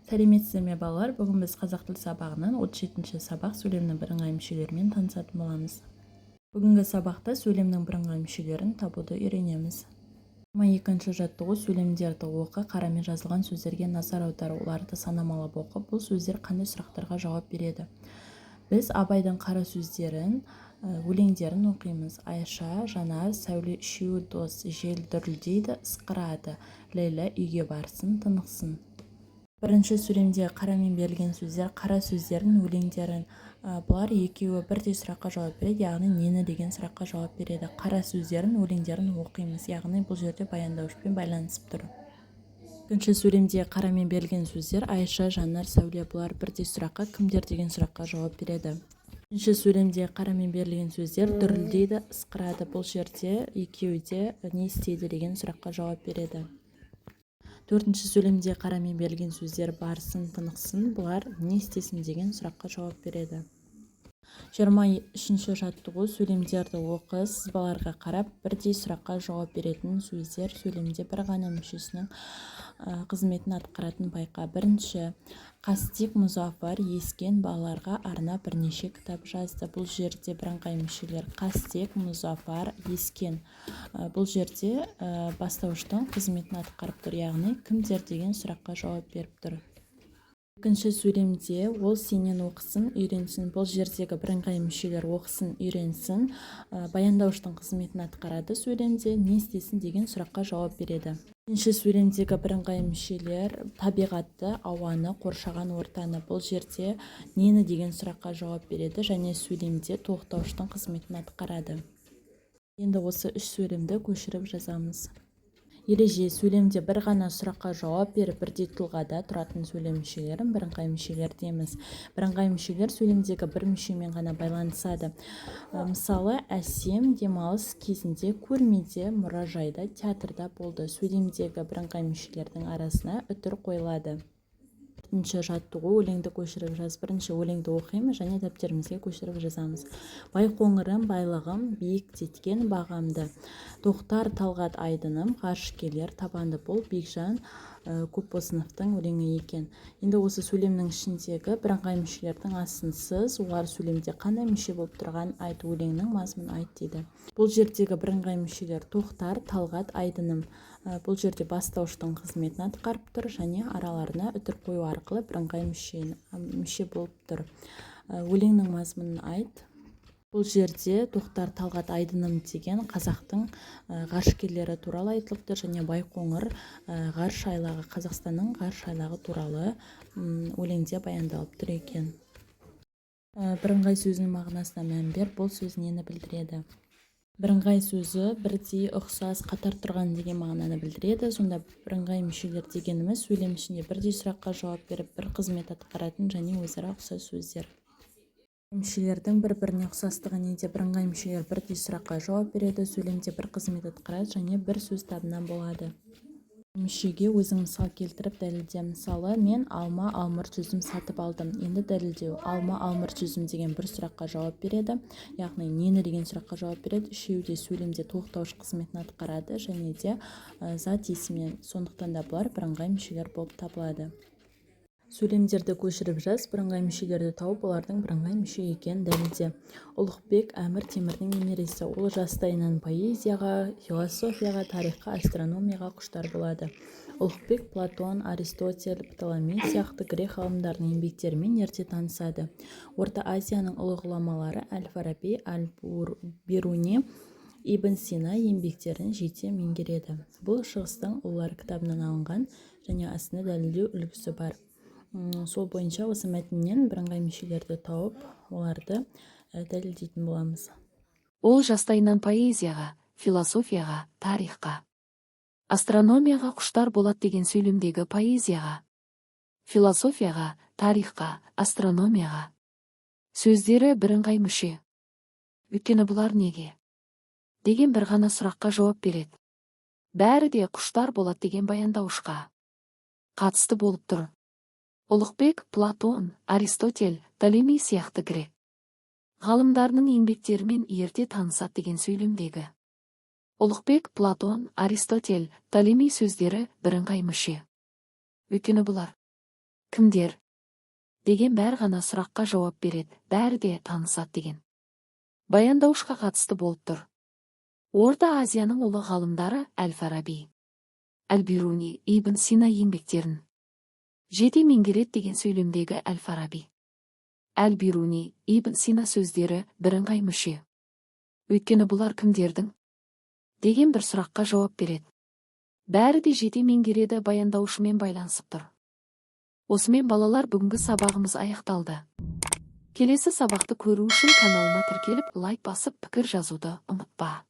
Сәлеметсіздер ме балалар? Бүгін біз қазақ тіл сабағынан 37-ші сабақ сөйлемнің бірыңғай мүшелерімен танысатын боламыз. Бүгінгі сабақта сөйлемнің бірыңғай мүшелерін табуды үйренеміз. 22-ші жаттығу сөйлемдерді оқы, қарамен жазылған сөздерге назар аудар, оларды санамалап оқы. Бұл сөздер қандай сұрақтарға жауап береді? Біз Абайдың қара сөздерін, өлеңдерін оқимыз. Айша, Жанар, Сәуле үшеуі дос, жел дүрілдейді, ысқырады. Ләйлә үйге барсын, тынықсын. Бірінші сөйлемде қарамен берілген сөздер, қара сөздерін, өлеңдерін. Бұлар екеуі бірдей сұраққа жауап береді, яғни нені деген сұраққа жауап береді. Қара сөздерін, өлеңдерін оқимыз, яғни бұл жерде баяндаушымен байланысып тұр. Екінші сөйлемде қарамен берілген сөздер, Айша, Жанар, Сәуле, бұлар бірдей сұраққа, кімдер деген сұраққа жауап береді. Үшінші сөйлемде қарамен берілген сөздер, дүрілдейді, ысқырады. Бұл жерде екеуі де не істейді деген сұраққа жауап береді. Төртінші сөйлемде қарамен берілген сөздер, барсын, тынықсын, бұлар не істесін деген сұраққа жауап береді. 23-ші жаттығу сөйлемдерді оқы, сызбаларға қарап бірдей сұраққа жауап беретін сөздер, сөйлемде бір ғана мүшесінің қызметін атқаратын байқа. Бірінші, Қастек Мұзафар ескен балаларға арнап бірнеше кітап жазды. Бұл жерде бірыңғай мүшелер Қастек, Мұзафар, ескен. Бұл жерде бастауыштың қызметін атқарып тұр, яғни кімдер деген сұраққа жауап беріп тұр. Екінші сөйлемде ол сенен оқысын, үйренсін. Бұл жердегі бірыңғай мүшелер оқысын, үйренсін, баяндауыштың қызметін атқарады. Сөйлемде не істесін деген сұраққа жауап береді. Екінші сөйлемдегі бірыңғай мүшелер табиғатты, ауаны, қоршаған ортаны. Бұл жерде нені деген сұраққа жауап береді және сөйлемде тоқтауыштың қызметін атқарады. Енді осы үш сөйлемді көшіріп жазамыз. Ереже: сөйлемде бір ғана сұраққа жауап беріп, бірдей тұлғада тұратын сөйлем мүшелерін бірыңғай мүшелер дейміз. Бірыңғай мүшелер сөйлемдегі бір мүшемен ғана байланысады. Мысалы, Әсем демалыс кезінде көрмеде, мұражайда, театрда болды. Сөйлемдегі бірыңғай мүшелердің арасына үтір қойылады. Бірінші жаттығу: өлеңді көшіріп жаз. Бірінші өлеңді оқимыз және дәптерімізге көшіріп жазамыз. Байқоңырым, байлығым, биіктеткен бағамды. Тоқтар Талғат айдыным, ғарышкерлер табанды. Бұл Бекжан Көпбосыновтың өлеңі екен. Енді осы сөйлемнің ішіндегі бірыңғай мүшелердің астынсыз, олар сөйлемде қандай мүше болып тұрған айт, өлеңнің мазмұнын айт дейді. Бұл жердегі бірыңғай мүшелер Тоқтар Талғат айдыным. Бұл жерде бастауыштың қызметін атқарып тұр және араларына үтір қою арқылы бірыңғай мүше болып тұр. Өлеңнің мазмұнын айт. Бұл жерде Тоқтар Талғат айдыным деген қазақтың ғарышкерлері туралы айтылып тұр және Байқоңыр ғарыш айлағы, Қазақстанның ғарыш айлағы туралы өлеңде баяндалып тұр екен. Бірыңғай сөзінің мағынасына мән бер. Бұл сөз нені білдіреді? Бірыңғай сөзі бірдей, ұқсас, қатар тұрған деген мағынаны білдіреді. Сонда бірыңғай мүшелер дегеніміз сөйлем ішінде бірдей сұраққа жауап беріп, бір қызмет атқаратын және өзара ұқсас сөздер. Мүшелердің бір-біріне ұқсастығы неде? Бірыңғай мүшелер бірдей сұраққа жауап береді, сөйлемде бір қызмет атқарады және бір сөз табынан болады. Мүшеге өзің мысал келтіріп дәлелде. Мысалы, мен алма алмұрт жүзім сатып алдым. Енді дәлелдеу: алма алмұрт жүзім деген бір сұраққа жауап береді, яғни нені деген сұраққа жауап береді. Үшеуі де сөйлемде тоқтауыш қызметін атқарады және де зат есімнен. Сондықтан да бұлар бірыңғай мүшелер болып табылады. Сөйлемдерді көшіріп жаз. Бірыңғай мүшелерді тауып, олардың бірыңғай мүше екенін дәлелде. Ұлықбек Әмір Темірдің немересі. Ол жастайынан поэзияға, философияға, тарихқа, астрономияға құштар болады. Ұлықбек Платон, Аристотель, Птоломей сияқты грек ғалымдарының еңбектерімен ерте танысады. Орта Азияның ұлы ғұламалары Әл-Фараби, Әл-Бируни, Ибн Сина еңбектерін жете меңгереді. Бұл Шығыстың ұлылары кітабынан алынған және астында дәлелдеу үлгісі бар. Сол бойынша осы мәтіннен бірыңғай мүшелерді тауып, оларды дәлелдейтін боламыз. Ол жастайынан поэзияға, философияға, тарихқа, астрономияға құштар болады деген сөйлемдегі поэзияға, философияға, тарихқа, астрономияға сөздері бірыңғай мүше. Өйткені бұлар неге деген бір ғана сұраққа жауап береді. Бәрі де құштар болады деген баяндаушқа қатысты болып тұр. Ұлықбек, Платон, Аристотель, Птолемей сияқты грек ғалымдарының еңбектерімен ерте танысады деген сөйлемдегі Ұлықбек, Платон, Аристотель, Птолемей сөздері бірыңғай мүше. Өйткені бұлар Кімдер? Деген бәрі ғана сұраққа жауап береді, бәрі де танысады деген. Баяндаушқа қатысты болып тұр. Орта Азияның ұлы ғалымдары Әл-Фараби, Әл-Бируни, Ибн Сина еңбектерін жете меңгереді деген сөйлемдегі Әл-Фараби, Әл-Бируни, Ибн Сина сөздері бірыңғай мүше. Өйткені бұлар кімдердің? Деген бір сұраққа жауап береді. Бәрі де жете меңгереді, баяндаушымен байланысып тұр. Осымен балалар, бүгінгі сабағымыз аяқталды. Келесі сабақты көру үшін каналыма тіркеліп, лайк басып, пікір жазуды ұмытпа.